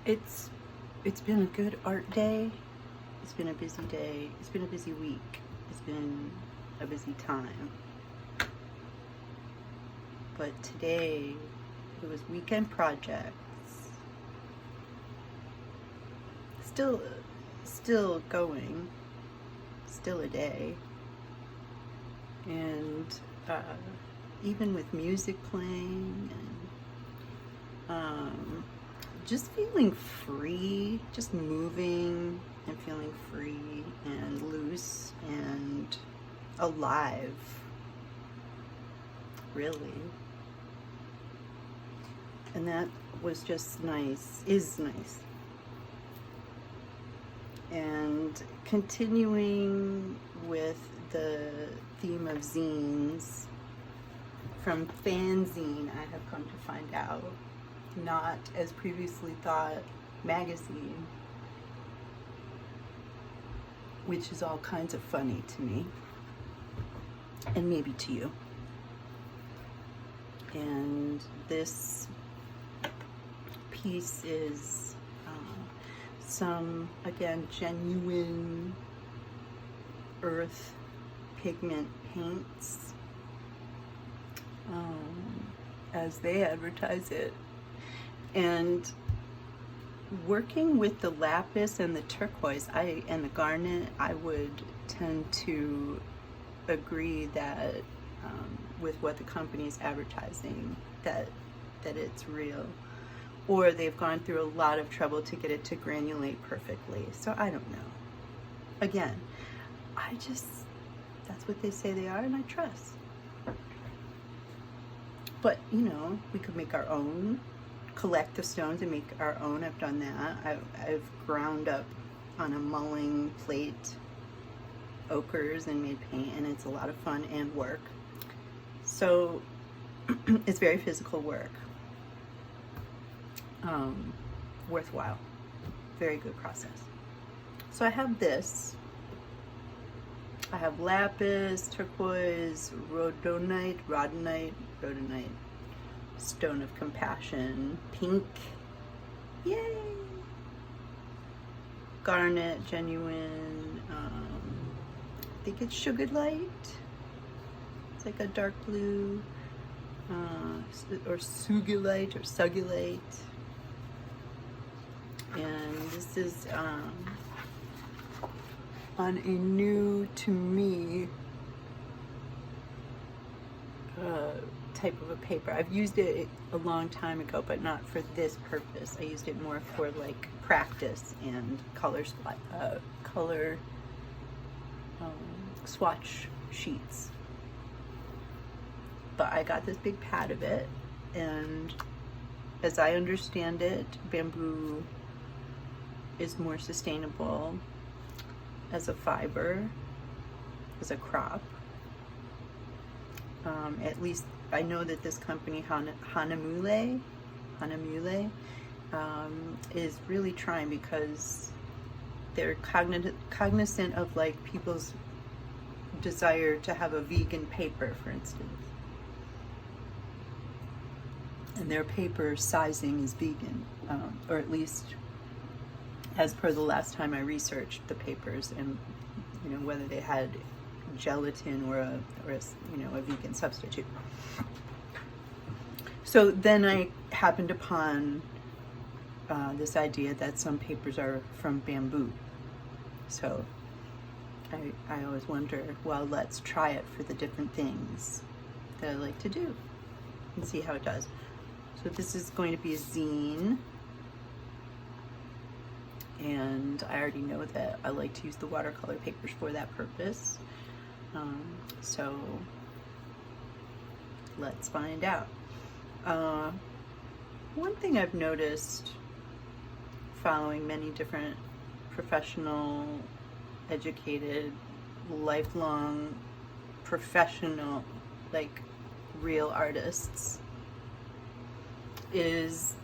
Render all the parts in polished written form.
It's it's been a good art day. It's been a busy day. It's been a busy week. It's been a busy time. But today it was weekend projects. Still going. Still a day. And even with music playing and just feeling free, just moving and feeling free and loose and alive, really. And that was just nice, is nice. And continuing with the theme of zines, from fanzine, I have come to find out, not as previously thought magazine, which is all kinds of funny to me, and maybe to you. And this piece is some, again, genuine earth pigment paints, as they advertise it. And working with the lapis and the turquoise and the garnet, I would tend to agree that with what the company is advertising, that it's real, or they've gone through a lot of trouble to get it to granulate perfectly. So I don't know. Again, that's what they say they are, and I trust. But we could make our own, collect the stones and make our own. I've done that. I've ground up on a mulling plate ochres and made paint, and it's a lot of fun and work. So it's very physical work. Worthwhile. Very good process. So I have this. I have lapis, turquoise, rhodonite, stone of compassion, pink, yay, garnet, genuine, I think it's sugar light. It's like a dark blue, or sugilite or sugilite. And this is on a new, to me, type of a paper. I've used it a long time ago, but not for this purpose. I used it more for like practice and color swatch sheets. But I got this big pad of it, and as I understand it, bamboo is more sustainable as a fiber, as a crop. At least I know that this company, Hanamule, is really trying, because they're cognizant of like people's desire to have a vegan paper, for instance. And their paper sizing is vegan, or at least as per the last time I researched the papers, and whether they had gelatin or a vegan substitute. So then I happened upon this idea that some papers are from bamboo. So I always wonder, well, let's try it for the different things that I like to do and see how it does. So this is going to be a zine, and I already know that I like to use the watercolor papers for that purpose. So let's find out. One thing I've noticed, following many different professional, educated, lifelong, professional, like real artists, is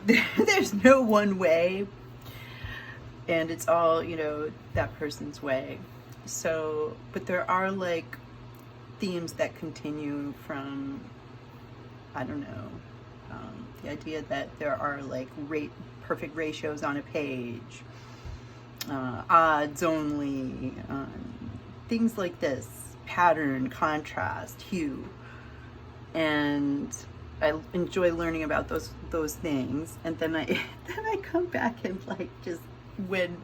there's no one way, and it's all that person's way. So, but there are like themes that continue from, I don't know, The idea that there are like perfect ratios on a page, odds only, things like this, pattern, contrast, hue. And I enjoy learning about those things. And then I come back and like just when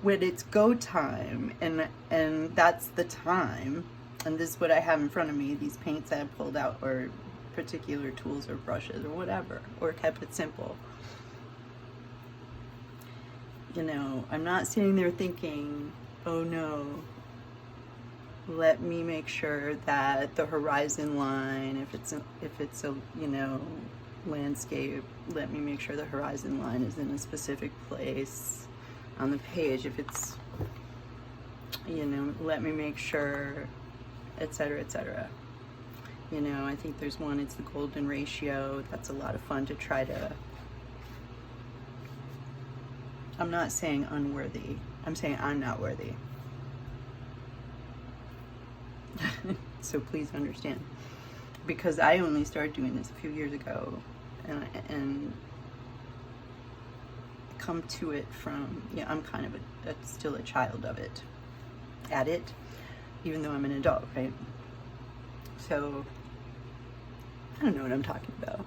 it's go time and that's the time, and this is what I have in front of me, these paints I have pulled out, or particular tools or brushes or whatever, or kept it simple. You know, I'm not sitting there thinking, oh no, let me make sure that the horizon line, if it's a you know, landscape, let me make sure the horizon line is in a specific place on the page. If it's, you know, let me make sure, etc., etc. You know, I think there's one, it's the golden ratio. That's a lot of fun to try to, I'm not saying unworthy, I'm saying I'm not worthy. So please understand, because I only started doing this a few years ago, and come to it from, yeah, I'm kind of still a child of it, at it, even though I'm an adult, right? So I don't know what I'm talking about.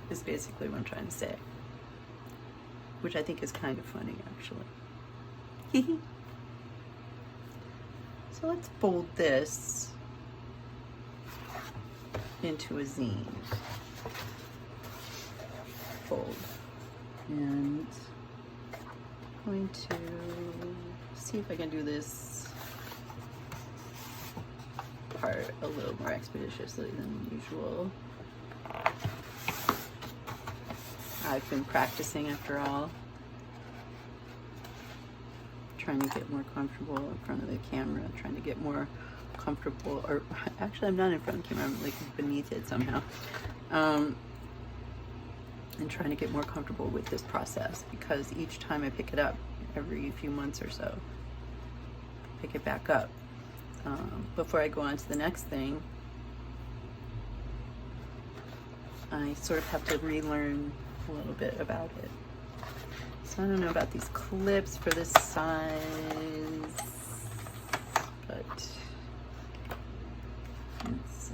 Is basically what I'm trying to say, which I think is kind of funny, actually. So let's fold this into a zine. Fold. And I'm going to see if I can do this part a little more expeditiously than usual. I've been practicing, after all, trying to get more comfortable in front of the camera, trying to get more comfortable, or actually I'm not in front of the camera, I'm like beneath it somehow, and trying to get more comfortable with this process, because each time I pick it up, every few months or so, pick it back up, before I go on to the next thing, I sort of have to relearn a little bit about it. So I don't know about these clips for this size, but let's see.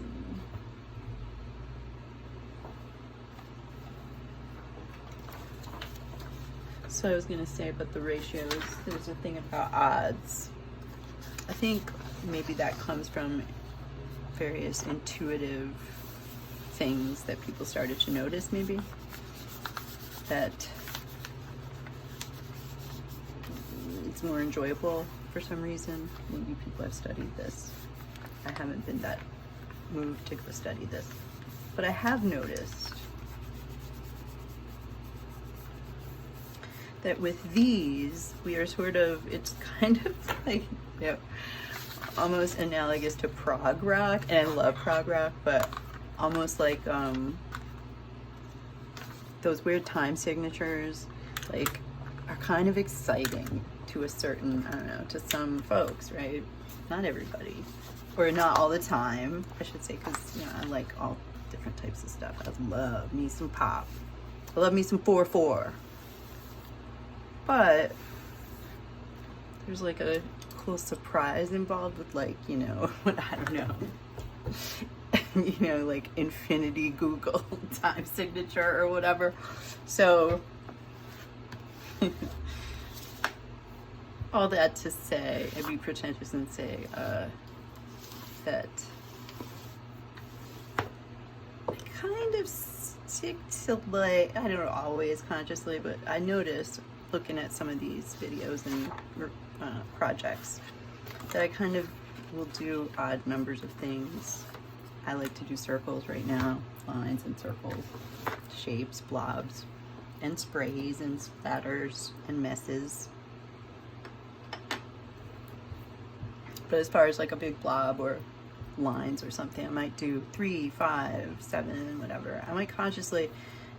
So I was going to say about the ratios, there's a thing about odds. I think maybe that comes from various intuitive things that people started to notice, maybe, that it's more enjoyable for some reason. Maybe people have studied this. I haven't been that moved to go study this, but I have noticed that with these, we are sort of, it's kind of like, you know, almost analogous to prog rock, and I love prog rock, but almost like those weird time signatures, like, are kind of exciting to a certain, I don't know, to some folks, right? Not everybody, or not all the time, I should say, because, you know, I like all different types of stuff. I love me some pop. I love me some 4/4. But there's like a cool surprise involved with, like, you know, I don't know, you know, like infinity Google time signature or whatever. So all that to say, I'd be pretentious and say that I kind of stick to, like, I don't always consciously, but I noticed looking at some of these videos and projects that I kind of will do odd numbers of things. I like to do circles right now, lines and circles, shapes, blobs, and sprays and splatters and messes. But as far as like a big blob or lines or something, I might do 3, 5, 7, whatever. I might consciously,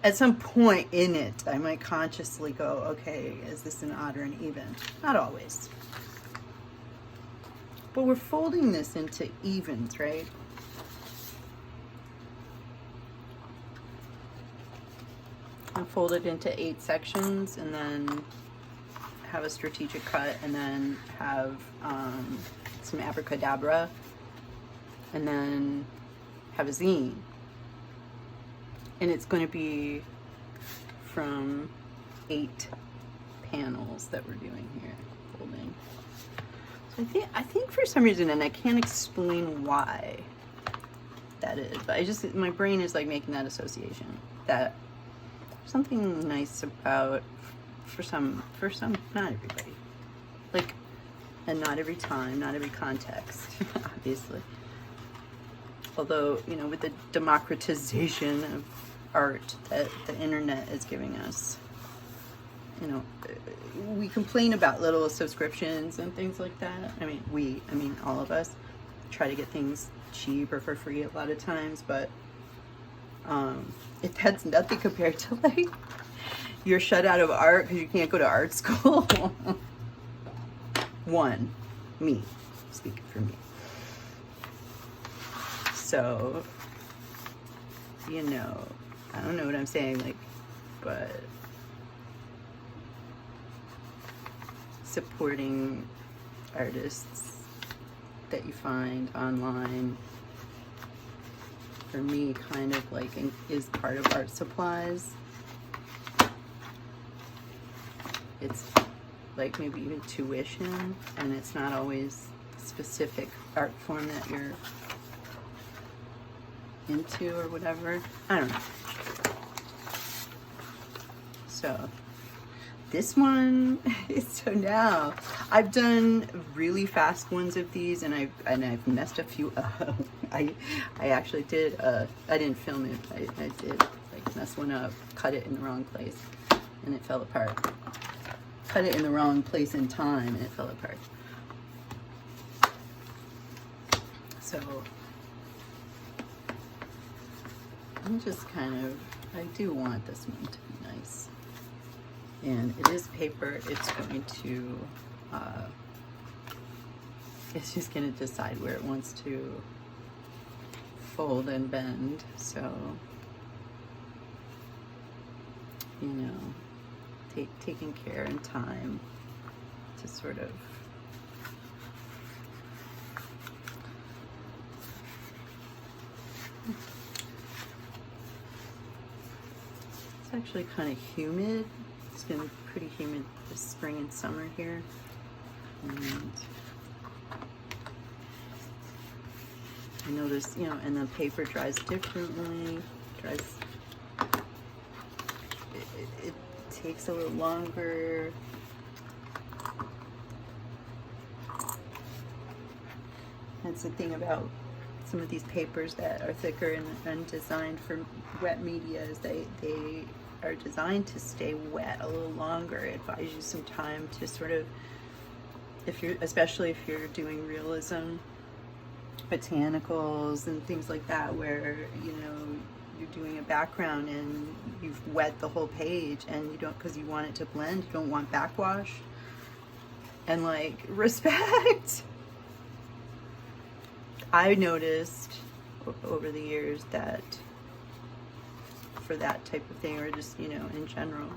at some point in it, I might consciously go, okay, is this an odd or an even? Not always. But we're folding this into evens, right? and fold it into 8 sections, and then have a strategic cut, and then have some abracadabra, and then have a zine. And it's going to be from 8 panels that we're doing here, folding. So I think for some reason, and I can't explain why that is, but my brain is like making that association that there's something nice about, for some, not everybody, like, and not every time, not every context, obviously. Although, you know, with the democratization of art that the internet is giving us, you know, we complain about little subscriptions and things like that. I mean, all of us try to get things cheap or for free a lot of times, but that's nothing compared to, like, you're shut out of art because you can't go to art school. Me, speaking for me. So, you know, I don't know what I'm saying, like, but supporting artists that you find online, for me, kind of like is part of art supplies. It's like maybe even tuition, and it's not always the specific art form that you're into or whatever. I don't know. So this one so now I've done really fast ones of these, and I've messed a few up. I actually did I didn't film it. I did like mess one up, cut it in the wrong place, and it fell apart. Cut it in the wrong place in time, and it fell apart. So I'm just kind of, I do want this one to be nice. And it is paper. It's going to, it's just going to decide where it wants to fold and bend. So, you know, taking care and time to sort of it's actually kind of humid. It's been pretty humid this spring and summer here, and I noticed, you know, and the paper dries differently. It takes a little longer. That's the thing about some of these papers that are thicker and designed for wet media, is they are designed to stay wet a little longer. It buys you some time to sort of, especially if you're doing realism, botanicals and things like that, where, you know, you're doing a background and you've wet the whole page, and you don't, because you want it to blend, you don't want backwash. And like, respect. I noticed over the years that for that type of thing, or just, you know, in general,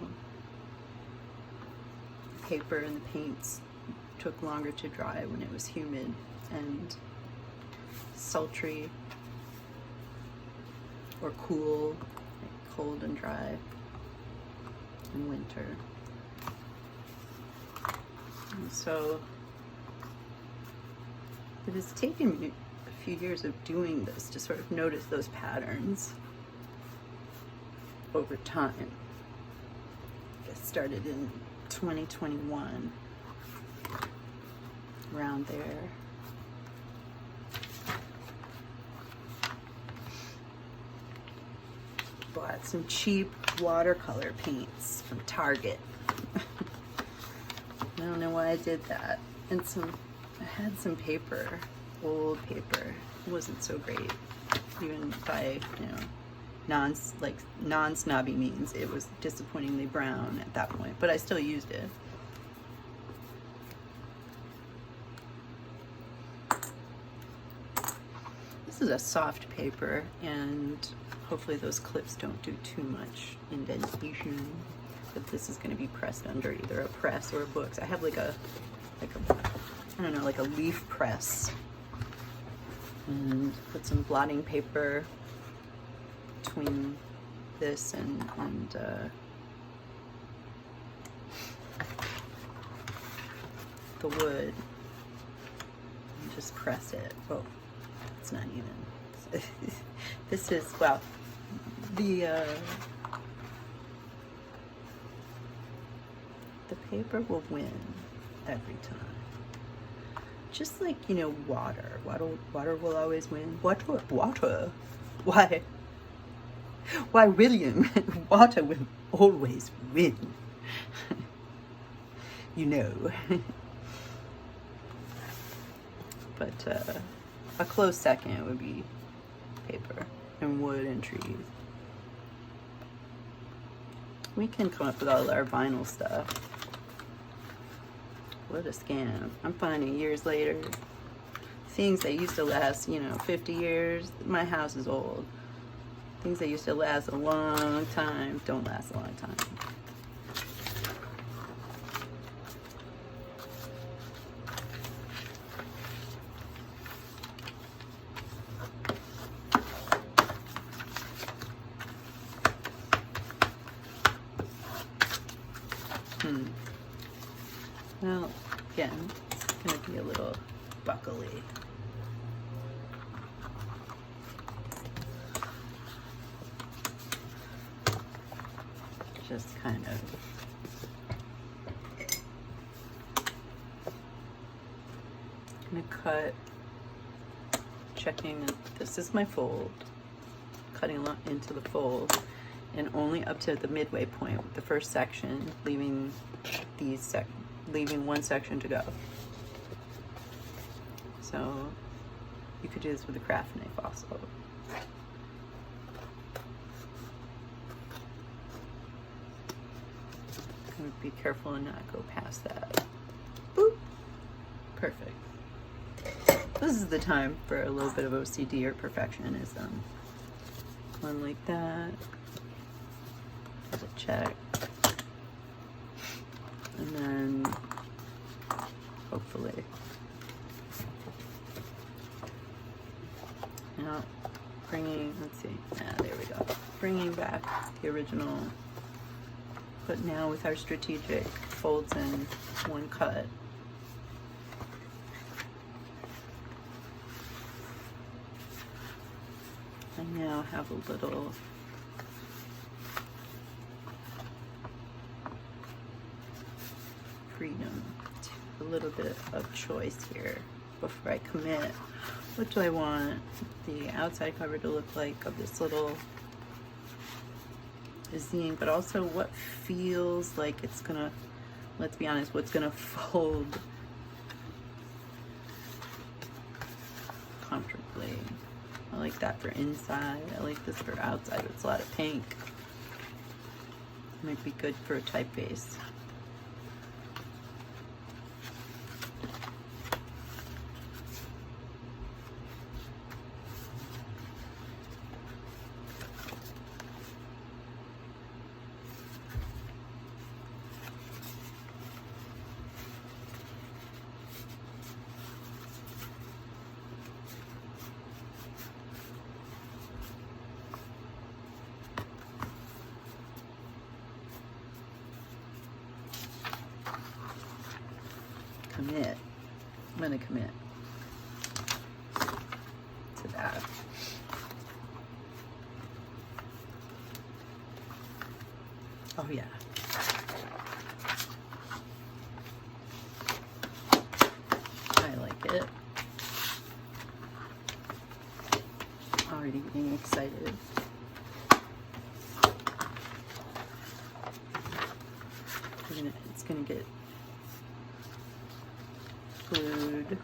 paper and the paints took longer to dry when it was humid and sultry or cool, like cold and dry in winter. And so it has taken me a few years of doing this to sort of notice those patterns over time. It started in 2021, around there. Bought some cheap watercolor paints from Target. I don't know why I did that. And I had some paper, old paper. It wasn't so great, even by, you know, non-snobby means. It was disappointingly brown at that point, but I still used it. This is a soft paper, and hopefully those clips don't do too much indentation. But this is going to be pressed under either a press or a books. I have like a I don't know, like a leaf press. And put some blotting paper between this and the wood, and just press it. Oh, it's not even. This is, well, the paper will win every time. Just like, you know, water. Water will always win. Water. Why, William? Water will always win. You know. But a close second would be paper and wood and trees. We can come up with all our vinyl stuff. What a scam. I'm finding years later things that used to last, you know, 50 years. My house is old. Things that used to last a long time don't last a long time. Well, again, it's going to be a little buckly. Just kind of going to cut, checking, this is my fold, cutting into the fold, and only up to the midway point with the first section, leaving leaving one section to go. So you could do this with a craft knife also. Be careful and not go past that. Boop. Perfect. This is the time for a little bit of OCD or perfectionism. One like that. There's a check. And then hopefully. Now bringing, let's see. There we go. Bringing back the original. But now with our strategic folds in one cut. I now have a little freedom, a little bit of choice here before I commit. What do I want the outside cover to look like of this little zine, but also what feels like it's gonna, let's be honest, what's gonna fold comfortably. I like that for inside. I like this for outside. It's a lot of pink. Might be good for a typeface. Commit. I'm gonna commit to that. Oh yeah. I like it. Already getting excited. It's gonna get glued.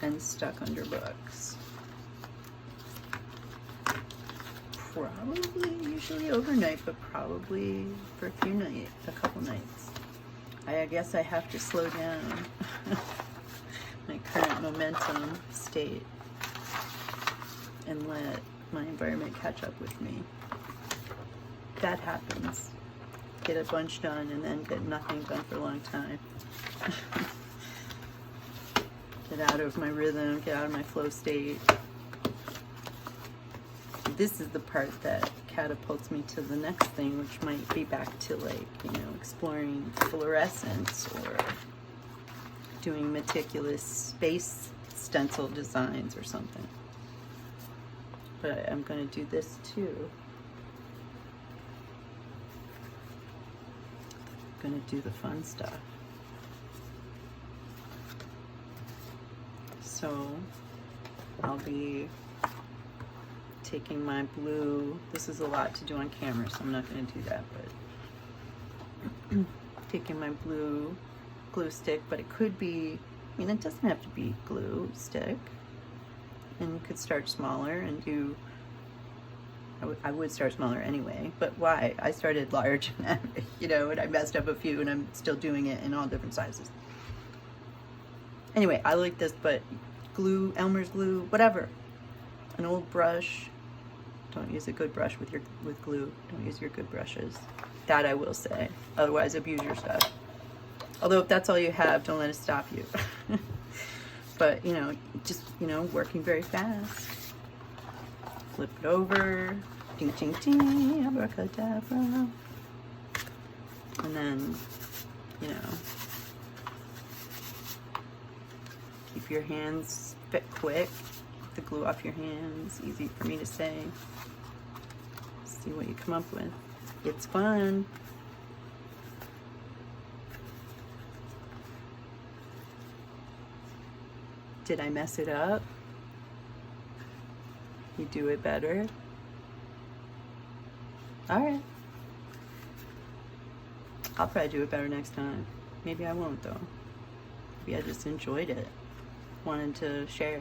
And stuck under books. probably usually overnight, but probably for a couple nights. I guess I have to slow down my current momentum state and let my environment catch up with me. That happens. Get a bunch done and then get nothing done for a long time. Get out of my rhythm, get out of my flow state. This is the part that catapults me to the next thing, which might be back to, like, you know, exploring fluorescence or doing meticulous space stencil designs or something. But I'm going to do this too. I'm going to do the fun stuff. So I'll be taking my blue, this is a lot to do on camera, so I'm not going to do that, but taking my blue glue stick, but it could be, I mean, it doesn't have to be glue stick, and you could start smaller and do, I would start smaller anyway, but why? I started large, you know, and I messed up a few, and I'm still doing it in all different sizes. Anyway, I like this, but glue, Elmer's glue, whatever, an old brush. Don't use a good brush with glue. Don't use your good brushes. That I will say. Otherwise, abuse your stuff. Although if that's all you have, don't let it stop you. But, you know, just, you know, working very fast. Flip it over. Ding, ding, ding. Abracadabra. And then, you know, keep your hands quick. The glue off your hands. Easy for me to say. See what you come up with. It's fun. Did I mess it up? You do it better? Alright. I'll probably do it better next time. Maybe I won't though. Maybe I just enjoyed it. Wanted to share.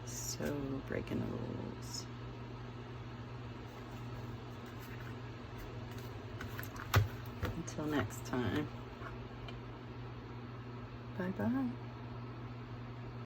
So, breaking the rules. Until next time. Bye-bye.